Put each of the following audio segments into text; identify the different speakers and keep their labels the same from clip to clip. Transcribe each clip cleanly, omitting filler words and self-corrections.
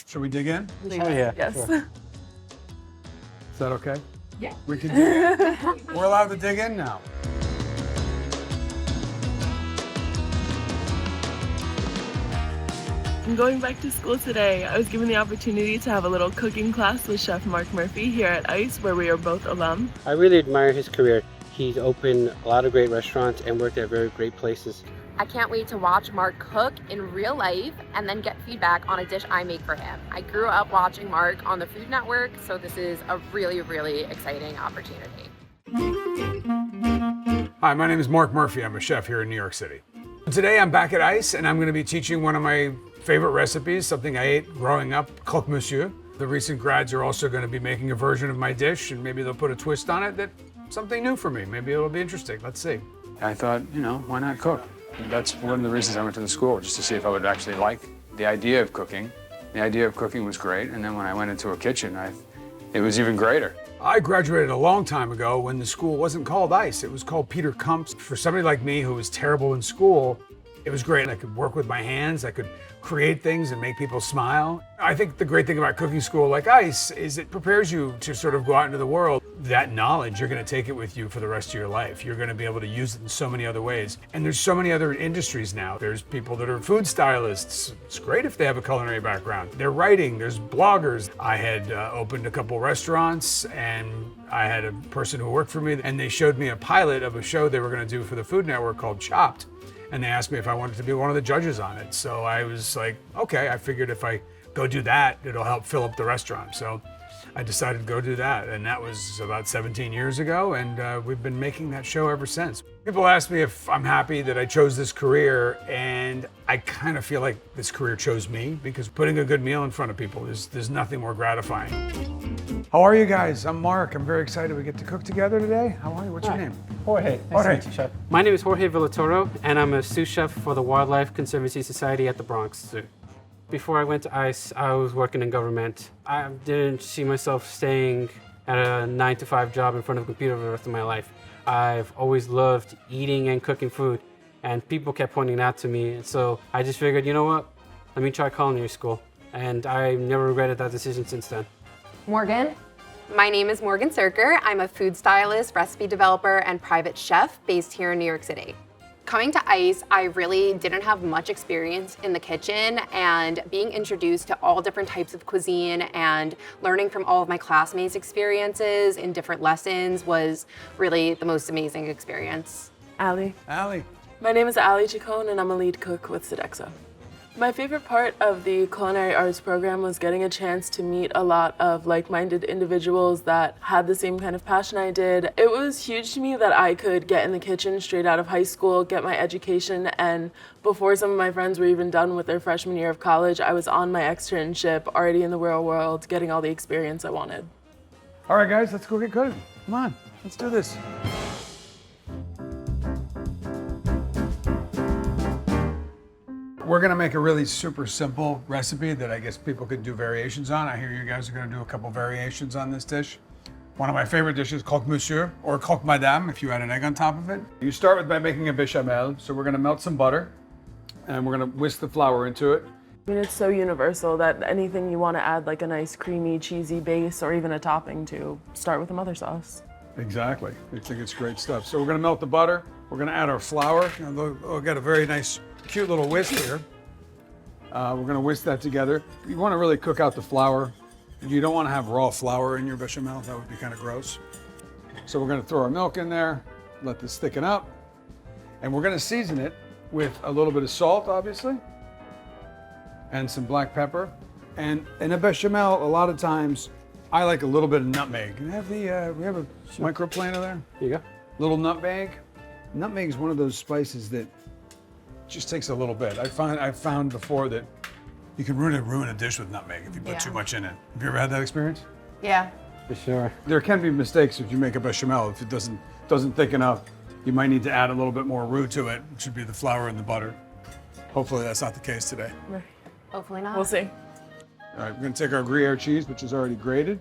Speaker 1: Should we dig in?
Speaker 2: Oh yeah.
Speaker 3: Yes.
Speaker 2: Sure.
Speaker 1: Is that okay?
Speaker 3: Yeah.
Speaker 1: We can dig in. We're allowed to dig in now.
Speaker 3: I'm going back to school today. I was given the opportunity to have a little cooking class with Chef Marc Murphy here at ICE, where we are both alum.
Speaker 2: I really admire his career. He's opened a lot of great restaurants and worked at very great places.
Speaker 4: I can't wait to watch Marc cook in real life and then get feedback on a dish I make for him. I grew up watching Marc on the Food Network, so this is a really, really exciting opportunity.
Speaker 1: Hi, my name is Marc Murphy. I'm a chef here in New York City. Today I'm back at ICE and I'm going to be teaching one of my favorite recipes, something I ate growing up, Croque Monsieur. The recent grads are also going to be making a version of my dish, and maybe they'll put a twist on it that's something new for me. Maybe it'll be interesting. Let's see. I thought, why not cook? That's one of the reasons I went to the school, just to see if I would actually like the idea of cooking. The idea of cooking was great, and then when I went into a kitchen, it was even greater. I graduated a long time ago when the school wasn't called ICE. It was called Peter Kump's. For somebody like me who was terrible in school, it was great. I could work with my hands. I could create things and make people smile. I think the great thing about cooking school like ICE is it prepares you to sort of go out into the world. That knowledge, you're going to take it with you for the rest of your life. You're going to be able to use it in so many other ways. And there's so many other industries now. There's people that are food stylists. It's great if they have a culinary background. They're writing, there's bloggers. I had opened a couple restaurants, and I had a person who worked for me, and they showed me a pilot of a show they were going to do for the Food Network called Chopped. And they asked me if I wanted to be one of the judges on it. So I was like, okay, I figured if I go do that, it'll help fill up the restaurant. So I decided to go do that. And that was about 17 years ago. And we've been making that show ever since. People ask me if I'm happy that I chose this career. And I kind of feel like this career chose me, because putting a good meal in front of people, there's nothing more gratifying. How are you guys? I'm Marc. I'm very excited we get to cook together today. How are you? What's your name?
Speaker 2: Jorge. Nice to meet you, Chef. My name is Jorge Villatoro, and I'm a sous chef for the Wildlife Conservancy Society at the Bronx Zoo. Before I went to ICE, I was working in government. I didn't see myself staying at a 9-to-5 job in front of a computer for the rest of my life. I've always loved eating and cooking food, and people kept pointing that to me. So I just figured, you know what? Let me try culinary school. And I never regretted that decision since then.
Speaker 4: Morgan? My name is Morgan Serker. I'm a food stylist, recipe developer, and private chef based here in New York City. Coming to ICE, I really didn't have much experience in the kitchen, and being introduced to all different types of cuisine and learning from all of my classmates' experiences in different lessons was really the most amazing experience.
Speaker 3: Allie.
Speaker 1: Allie.
Speaker 3: My name is Allie Chacon, and I'm a lead cook with Sodexo. My favorite part of the culinary arts program was getting a chance to meet a lot of like-minded individuals that had the same kind of passion I did. It was huge to me that I could get in the kitchen straight out of high school, get my education, and before some of my friends were even done with their freshman year of college, I was on my externship, already in the real world, getting all the experience I wanted.
Speaker 1: All right, guys, let's go get cooking. Come on, let's do this. We're gonna make a really super simple recipe that I guess people could do variations on. I hear you guys are gonna do a couple variations on this dish. One of my favorite dishes, Croque Monsieur, or Croque Madame, if you add an egg on top of it. You start by making a bechamel. So we're gonna melt some butter, and we're gonna whisk the flour into it.
Speaker 3: I mean, it's so universal that anything you want to add, like a nice creamy, cheesy base or even a topping to, start with a mother sauce.
Speaker 1: Exactly, I think it's great stuff. So we're gonna melt the butter. We're gonna add our flour. We've got a very nice, cute little whisk here. We're gonna whisk that together. You wanna really cook out the flour. You don't wanna have raw flour in your bechamel. That would be kind of gross. So we're gonna throw our milk in there, let this thicken up, and we're gonna season it with a little bit of salt, obviously, and some black pepper. And in a bechamel, a lot of times, I like a little bit of nutmeg. Can we have we have a microplaner there?
Speaker 2: Here you go.
Speaker 1: Little nutmeg. Nutmeg is one of those spices that just takes a little bit. I've found before that you can really ruin a dish with nutmeg if you put too much in it. Have you ever had that experience?
Speaker 4: Yeah.
Speaker 2: For sure.
Speaker 1: There can be mistakes if you make a bechamel. If it doesn't thicken up, you might need to add a little bit more roux to it, which would be the flour and the butter. Hopefully that's not the case today.
Speaker 3: Right.
Speaker 4: Hopefully not.
Speaker 3: We'll see.
Speaker 1: All right, we're gonna take our Gruyere cheese, which is already grated,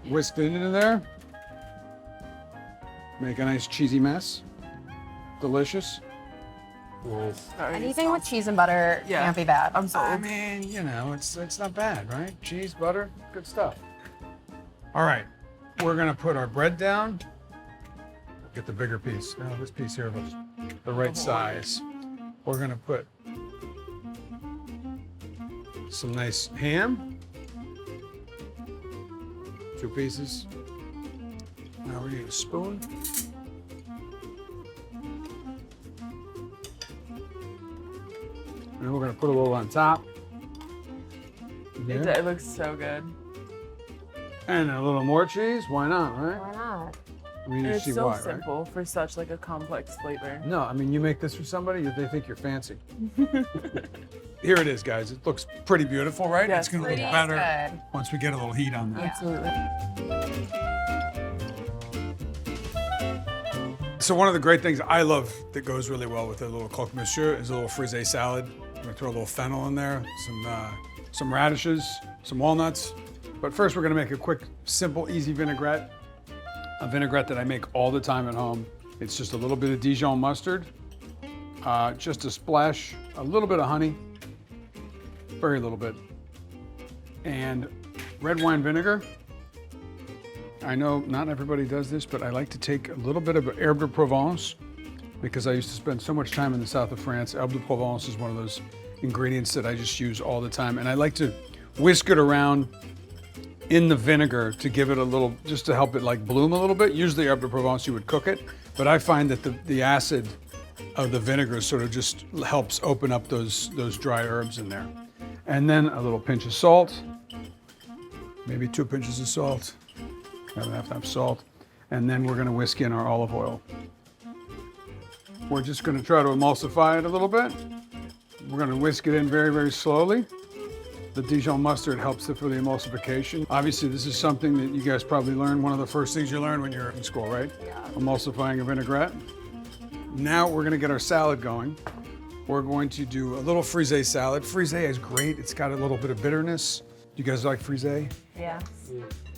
Speaker 1: whisk it into there, make a nice cheesy mess. Delicious.
Speaker 2: Nice.
Speaker 4: Anything with cheese and butter
Speaker 3: Yeah.
Speaker 4: can't be bad.
Speaker 3: I'm sold.
Speaker 1: I mean, you know, it's not bad, right? Cheese, butter, good stuff. All right, we're gonna put our bread down. Get the bigger piece. No, this piece here looks the right size. We're gonna put some nice ham. 2 pieces. Now we need a spoon. And we're gonna put a little on top.
Speaker 3: It looks so good.
Speaker 1: And a little more cheese. Why not, right?
Speaker 4: Why not?
Speaker 1: I mean, you
Speaker 3: And it's
Speaker 1: see
Speaker 3: so
Speaker 1: why, right?
Speaker 3: simple for such like a complex flavor.
Speaker 1: No, I mean, you make this for somebody, they think you're fancy. Here it is, guys. It looks pretty beautiful, right?
Speaker 3: Yes,
Speaker 1: It's gonna look
Speaker 4: pretty
Speaker 1: better
Speaker 4: good.
Speaker 1: once we get a little heat on that.
Speaker 3: Absolutely.
Speaker 1: So one of the great things I love that goes really well with a little Croque Monsieur is a little Frisee salad. I'm gonna throw a little fennel in there, some radishes, some walnuts. But first, we're gonna make a quick, simple, easy vinaigrette. A vinaigrette that I make all the time at home. It's just a little bit of Dijon mustard, just a splash, a little bit of honey, very little bit, and red wine vinegar. I know not everybody does this, but I like to take a little bit of herbe de Provence because I used to spend so much time in the south of France. Herbe de Provence is one of those ingredients that I just use all the time, and I like to whisk it around in the vinegar to give it a little, just to help it like bloom a little bit. Usually herbe de Provence, you would cook it, but I find that the acid of the vinegar sort of just helps open up those dry herbs in there. And then a little pinch of salt, maybe 2 pinches of salt. I don't have to have salt. And then we're gonna whisk in our olive oil. We're just gonna try to emulsify it a little bit. We're gonna whisk it in very, very slowly. The Dijon mustard helps it for the emulsification. Obviously, this is something that you guys probably learn. One of the first things you learn when you're in school, right?
Speaker 4: Yeah.
Speaker 1: Emulsifying a vinaigrette. Now we're gonna get our salad going. We're going to do a little Frisee salad. Frisee is great. It's got a little bit of bitterness. You guys like Frisee?
Speaker 4: Yeah.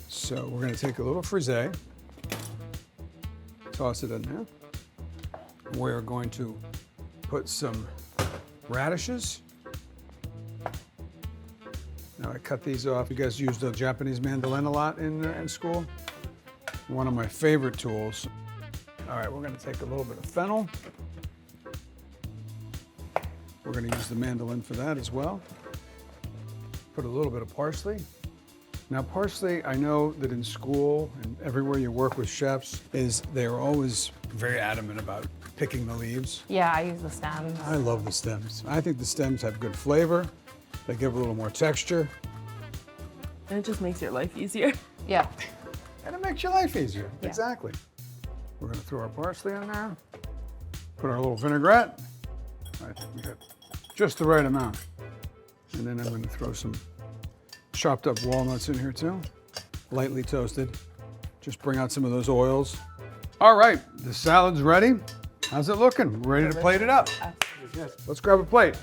Speaker 1: So we're gonna take a little Frisee, toss it in there. We're going to put some radishes. Now I cut these off. You guys used the Japanese mandolin a lot in school? One of my favorite tools. All right, we're gonna take a little bit of fennel. We're gonna use the mandolin for that as well. Put a little bit of parsley. Now parsley, I know that in school and everywhere you work with chefs, they're always very adamant about picking the leaves.
Speaker 4: Yeah, I use the stems.
Speaker 1: I love the stems. I think the stems have good flavor. They give a little more texture.
Speaker 3: And it just makes your life easier.
Speaker 4: Yeah.
Speaker 1: And it makes your life easier.
Speaker 4: Yeah.
Speaker 1: Exactly. We're gonna throw our parsley in there. Put our little vinaigrette. I think we got just the right amount. And then I'm gonna throw some chopped up walnuts in here too, lightly toasted. Just bring out some of those oils. All right, the salad's ready. How's it looking? We're ready to plate it up. Let's grab a plate.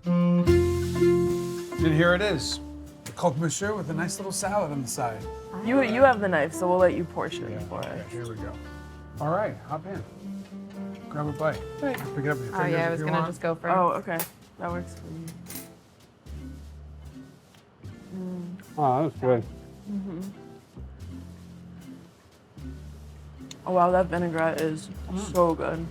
Speaker 1: And here it is, the Croque Monsieur with a nice little salad on the side.
Speaker 3: You have the knife, so we'll let you portion it for
Speaker 1: Okay,
Speaker 3: us.
Speaker 1: here we go. All right, hop in. Grab a bite.
Speaker 3: Right.
Speaker 1: Pick it up with your fingers
Speaker 4: Oh yeah, I
Speaker 1: if
Speaker 4: was
Speaker 1: you
Speaker 4: gonna
Speaker 1: want.
Speaker 4: just go for.
Speaker 3: Oh, okay. That works for me.
Speaker 2: Oh, that's good.
Speaker 3: Oh wow, that vinaigrette is so good.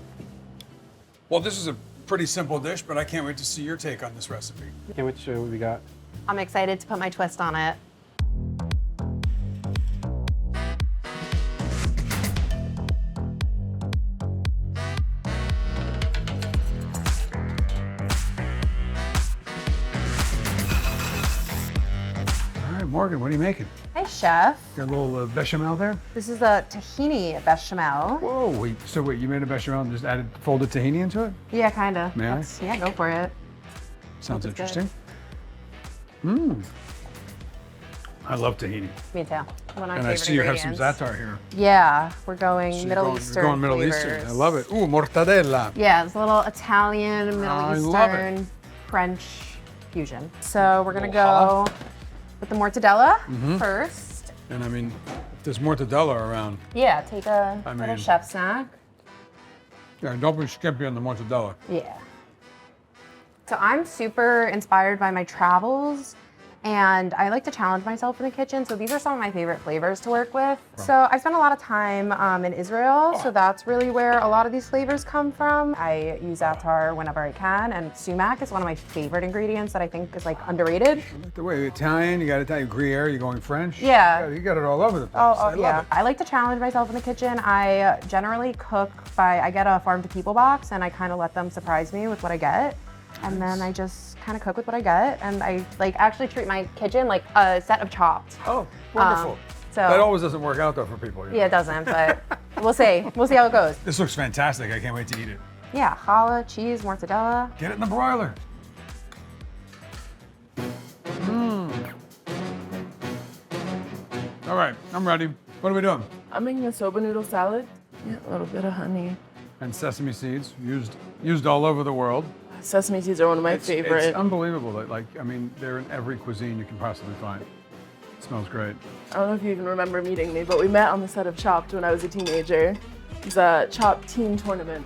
Speaker 1: Well, this is a pretty simple dish, but I can't wait to see your take on this recipe.
Speaker 2: Can't wait to show you what we got.
Speaker 4: I'm excited to put my twist on it.
Speaker 1: All right, Morgan, what are you making?
Speaker 4: Hi, chef.
Speaker 1: Got a little bechamel there?
Speaker 4: This is a tahini bechamel.
Speaker 1: Whoa, wait, so wait, you made a bechamel and just folded tahini into it?
Speaker 4: Yeah, kinda.
Speaker 1: May I?
Speaker 4: Yeah, go for it.
Speaker 1: Sounds
Speaker 4: Hope it's
Speaker 1: interesting. Mmm. I love tahini.
Speaker 4: Me too. One of my
Speaker 1: And I
Speaker 4: favorite
Speaker 1: see you have some
Speaker 4: ingredients.
Speaker 1: za'atar here.
Speaker 4: Yeah, we're going
Speaker 1: So
Speaker 4: Middle
Speaker 1: you're
Speaker 4: Eastern.
Speaker 1: going Middle
Speaker 4: flavors.
Speaker 1: Eastern. I love it. Ooh, mortadella.
Speaker 4: Yeah, it's a little Italian, Middle
Speaker 1: I love it.
Speaker 4: Eastern, French fusion. So we're gonna
Speaker 1: Little
Speaker 4: go with the mortadella
Speaker 1: Mm-hmm.
Speaker 4: first.
Speaker 1: And I mean, if there's mortadella around,
Speaker 4: Yeah, take a
Speaker 1: I
Speaker 4: little
Speaker 1: mean-
Speaker 4: chef snack.
Speaker 1: yeah, don't be skimpy on the mortadella.
Speaker 4: Yeah. So I'm super inspired by my travels, and I like to challenge myself in the kitchen. So these are some of my favorite flavors to work with. So I spent a lot of time in Israel, so that's really where a lot of these flavors come from. I use za'atar whenever I can, and sumac is one of my favorite ingredients that I think is like underrated.
Speaker 1: The way you're Italian, you got Italian Gruyere, you're going French.
Speaker 4: Yeah.
Speaker 1: You got it all over the place.
Speaker 4: Oh,
Speaker 1: I love
Speaker 4: yeah.
Speaker 1: it.
Speaker 4: I like to challenge myself in the kitchen. I generally cook I get a farm to people box, and I kind of let them surprise me with what I get. And then I just kind of cook with what I get, and I like actually treat my kitchen like a set of chopped.
Speaker 1: Oh, wonderful.
Speaker 4: So
Speaker 1: That always doesn't work out though for people.
Speaker 4: yeah, it doesn't, but we'll see. We'll see how it goes.
Speaker 1: This looks fantastic. I can't wait to eat it.
Speaker 4: Yeah, challah, cheese, mortadella.
Speaker 1: Get it in the broiler. All right, I'm ready. What are we doing?
Speaker 3: I'm making a soba noodle salad. Yeah, a little bit of honey.
Speaker 1: And sesame seeds, used all over the world.
Speaker 3: Sesame seeds are one of my favorite.
Speaker 1: It's unbelievable that, I mean, they're in every cuisine you can possibly find. It smells great.
Speaker 3: I don't know if you even remember meeting me, but we met on the set of Chopped when I was a teenager. It was a Chopped team tournament.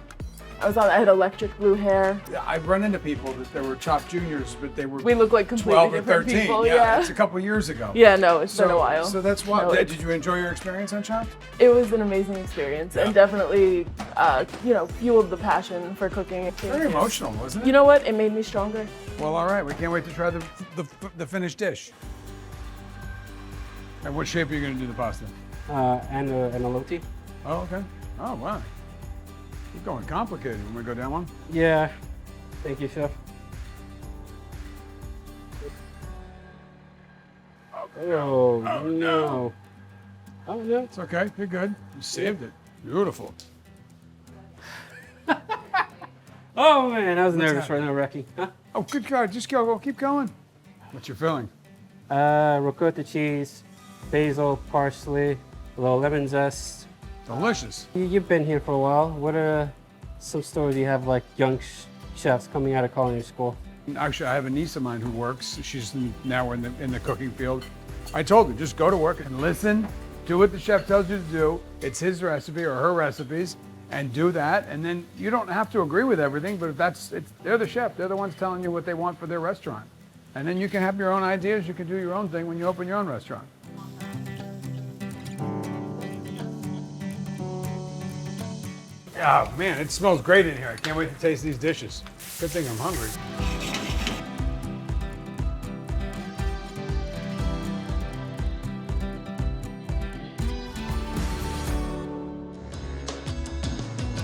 Speaker 3: I had electric blue hair.
Speaker 1: I've run into people that there were Chopped Juniors, but they were
Speaker 3: We look like completely
Speaker 1: 12 or
Speaker 3: different
Speaker 1: 13.
Speaker 3: people.
Speaker 1: Yeah, it's a couple years ago.
Speaker 3: Yeah, no, it's been a while.
Speaker 1: So that's why.
Speaker 3: No,
Speaker 1: Did you enjoy your experience on Chopped?
Speaker 3: It was an amazing experience and definitely, fueled the passion for cooking.
Speaker 1: Very emotional, wasn't it?
Speaker 3: You know what? It made me stronger.
Speaker 1: Well, all right. We can't wait to try the finished dish. And what shape are you going to do the pasta?
Speaker 2: And a loti.
Speaker 1: Oh, okay. Oh, wow. It's going complicated when we go down one.
Speaker 2: Yeah. Thank you, chef. Oh, no. Oh, no.
Speaker 1: It's okay. You're good. You saved it. Beautiful.
Speaker 2: Oh, man. I was nervous right now, Recky. Huh?
Speaker 1: Oh, good God. Just go. Keep going. What's your filling?
Speaker 2: Ricotta cheese, basil, parsley, a little lemon zest.
Speaker 1: Delicious.
Speaker 2: You've been here for a while. What are some stories you have, like young chefs coming out of culinary school?
Speaker 1: Actually, I have a niece of mine who works. She's now in the cooking field. I told her, just go to work and listen, do what the chef tells you to do. It's his recipe or her recipes, and do that. And then you don't have to agree with everything, but they're the chef. They're the ones telling you what they want for their restaurant. And then you can have your own ideas. You can do your own thing when you open your own restaurant. Oh man, it smells great in here. I can't wait to taste these dishes. Good thing I'm hungry.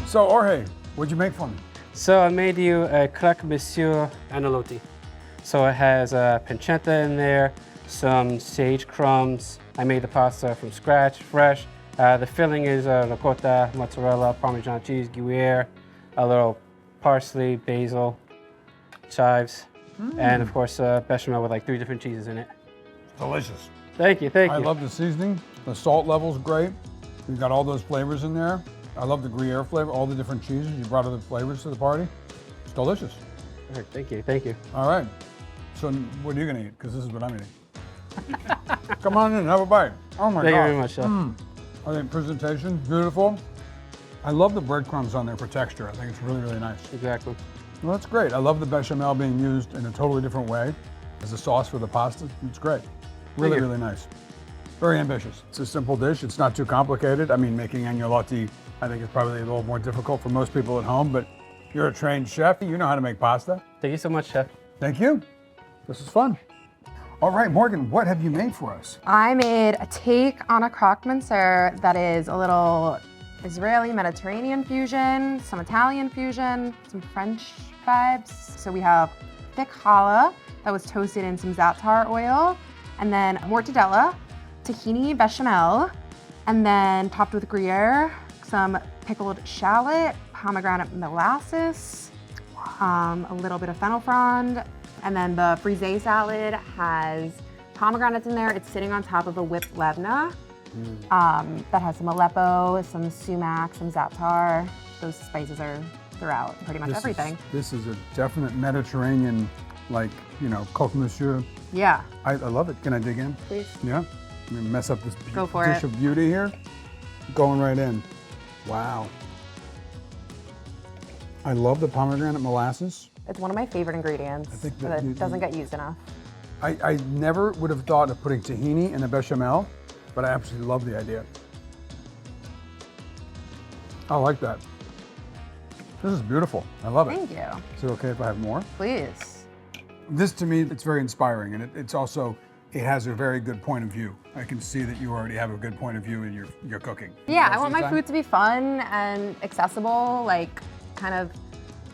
Speaker 1: So Jorge, what'd you make for me?
Speaker 2: So I made you a Croque Monsieur and a loti. So it has pancetta in there, some sage crumbs. I made the pasta from scratch, fresh. The filling is ricotta, mozzarella, Parmesan cheese, Gruyere, a little parsley, basil, chives, and of course bechamel with like 3 different cheeses in it.
Speaker 1: Delicious.
Speaker 2: Thank you, thank you.
Speaker 1: I love the seasoning. The salt level's great. You've got all those flavors in there. I love the Gruyere flavor, all the different cheeses. You brought other flavors to the party. It's delicious.
Speaker 2: All right, thank you, thank you.
Speaker 1: All right. So what are you gonna eat? Because this is what I'm eating. Come on in, have a bite. Oh my God.
Speaker 2: Thank you very much, chef.
Speaker 1: I think presentation, beautiful. I love the breadcrumbs on there for texture. I think it's really, really nice.
Speaker 2: Exactly.
Speaker 1: Well, that's great. I love the bechamel being used in a totally different way as a sauce for the pasta. It's great. Really, really nice. Very ambitious. It's a simple dish. It's not too complicated. I mean, making agnolotti, I think is probably a little more difficult for most people at home, but you're a trained chef. You know how to make pasta.
Speaker 2: Thank you so much, chef.
Speaker 1: Thank you. This is fun. All right, Morgan, what have you made for us?
Speaker 4: I made a take on a croque monsieur that is a little Israeli Mediterranean fusion, some Italian fusion, some French vibes. So we have thick challah that was toasted in some za'atar oil, and then mortadella, tahini bechamel, and then topped with Gruyere, some pickled shallot, pomegranate molasses, a little bit of fennel frond, and then the Frisee salad has pomegranates in there. It's sitting on top of a whipped labna that has some Aleppo, some sumac, some za'atar. Those spices are throughout pretty much everything.
Speaker 1: This is a definite Mediterranean, like, Croque Monsieur.
Speaker 4: Yeah.
Speaker 1: I love it. Can I dig in?
Speaker 4: Please.
Speaker 1: Yeah? I'm gonna mess up this
Speaker 4: Go for
Speaker 1: dish
Speaker 4: it.
Speaker 1: of beauty here. Going right in. Wow. I love the pomegranate molasses.
Speaker 5: It's one of my favorite ingredients
Speaker 1: think
Speaker 5: that doesn't get used enough.
Speaker 1: I never would have thought of putting tahini in a bechamel, but I absolutely love the idea. I like that. This is beautiful. I love it.
Speaker 5: Thank you.
Speaker 1: Is it okay if I have more?
Speaker 5: Please.
Speaker 1: This to me, it's very inspiring, and it's also, it has a very good point of view. I can see that you already have a good point of view in your cooking.
Speaker 5: Yeah, I want my food to be fun and accessible, like kind of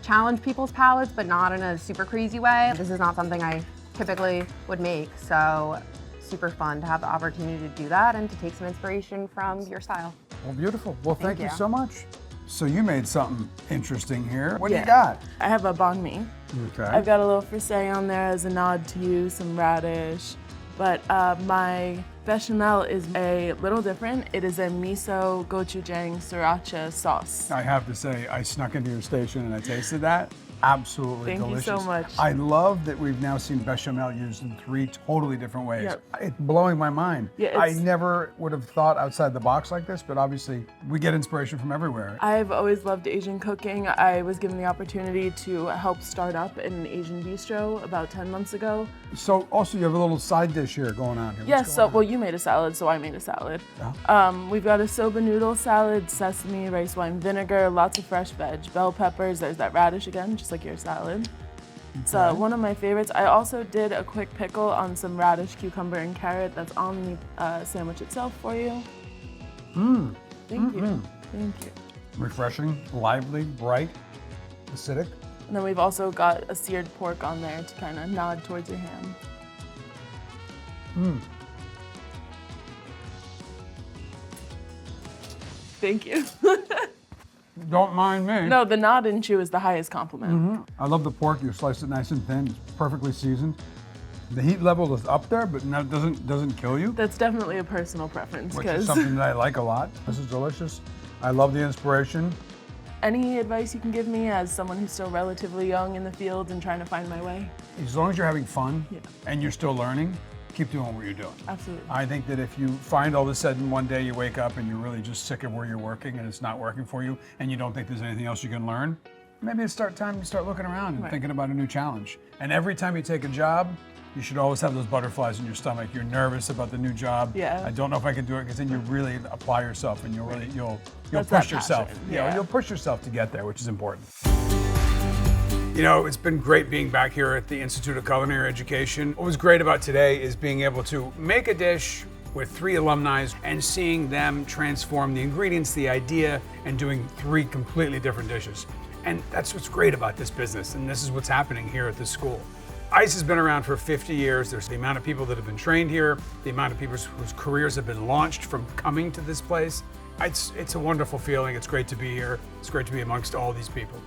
Speaker 5: challenge people's palates, but not in a super crazy way. This is not something I typically would make, so super fun to have the opportunity to do that and to take some inspiration from your style.
Speaker 1: Well, beautiful. Well, thank you
Speaker 5: you.
Speaker 1: so much. So you made something interesting here. What do
Speaker 3: Yeah.
Speaker 1: you got?
Speaker 3: I have a banh mi.
Speaker 1: Okay.
Speaker 3: I've got a little frisée on there as a nod to you, some radish. But my bechamel is a little different. It is a miso gochujang sriracha sauce.
Speaker 1: I have to say, I snuck into your station and I tasted that. Absolutely
Speaker 3: Thank you
Speaker 1: delicious.
Speaker 3: so much.
Speaker 1: I love that we've now seen bechamel used in 3 totally different ways.
Speaker 3: Yep.
Speaker 1: It's blowing my mind.
Speaker 3: Yeah,
Speaker 1: I
Speaker 3: it's-
Speaker 1: never would have thought outside the box like this, but obviously we get inspiration from everywhere.
Speaker 3: I've always loved Asian cooking. I was given the opportunity to help start up an Asian bistro about 10 months ago.
Speaker 1: So also you have a little side dish here going on here.
Speaker 3: Yes,
Speaker 1: What's
Speaker 3: so,
Speaker 1: going on?
Speaker 3: well, you made a salad, so I made a salad. We've got a soba noodle salad, sesame, rice wine vinegar, lots of fresh veg, bell peppers, there's that radish again, just like your salad. It's one of my favorites. I also did a quick pickle on some radish, cucumber, and carrot that's on the sandwich itself for you. Thank you. Thank you.
Speaker 1: Refreshing, lively, bright, acidic.
Speaker 3: And then we've also got a seared pork on there to kind of nod towards your ham. Thank you.
Speaker 1: Don't mind me.
Speaker 3: No, the nod and chew is the highest compliment.
Speaker 1: I love the pork. You slice it nice and thin. It's perfectly seasoned. The heat level is up there, but no, doesn't kill you,
Speaker 3: That's definitely a personal preference.
Speaker 1: which is
Speaker 3: Because
Speaker 1: something that I like a lot. This is delicious. I love the inspiration.
Speaker 3: any advice you can give me as someone who's still relatively young in the field and trying to find my way?
Speaker 1: As long as you're having fun
Speaker 3: Yeah.
Speaker 1: and you're still learning, keep doing what you're doing.
Speaker 3: Absolutely.
Speaker 1: I think that if you find all of a sudden one day you wake up and you're really just sick of where you're working and it's not working for you and you don't think there's anything else you can learn, maybe it's time to start looking around and
Speaker 3: Right.
Speaker 1: thinking about a new challenge. And every time you take a job, you should always have those butterflies in your stomach. You're nervous about the new job.
Speaker 3: Yeah.
Speaker 1: I don't know if I can do it, because then you really apply yourself and you'll
Speaker 3: That's
Speaker 1: push
Speaker 3: that
Speaker 1: yourself.
Speaker 3: passion,
Speaker 1: You know,
Speaker 3: yeah.
Speaker 1: you'll push yourself to get there, which is important. You know, it's been great being back here at the Institute of Culinary Education. What was great about today is being able to make a dish with 3 alumni and seeing them transform the ingredients, the idea, and doing 3 completely different dishes. And that's what's great about this business, and this is what's happening here at this school. ICE has been around for 50 years. There's the amount of people that have been trained here, the amount of people whose careers have been launched from coming to this place. It's a wonderful feeling. It's great to be here. It's great to be amongst all these people.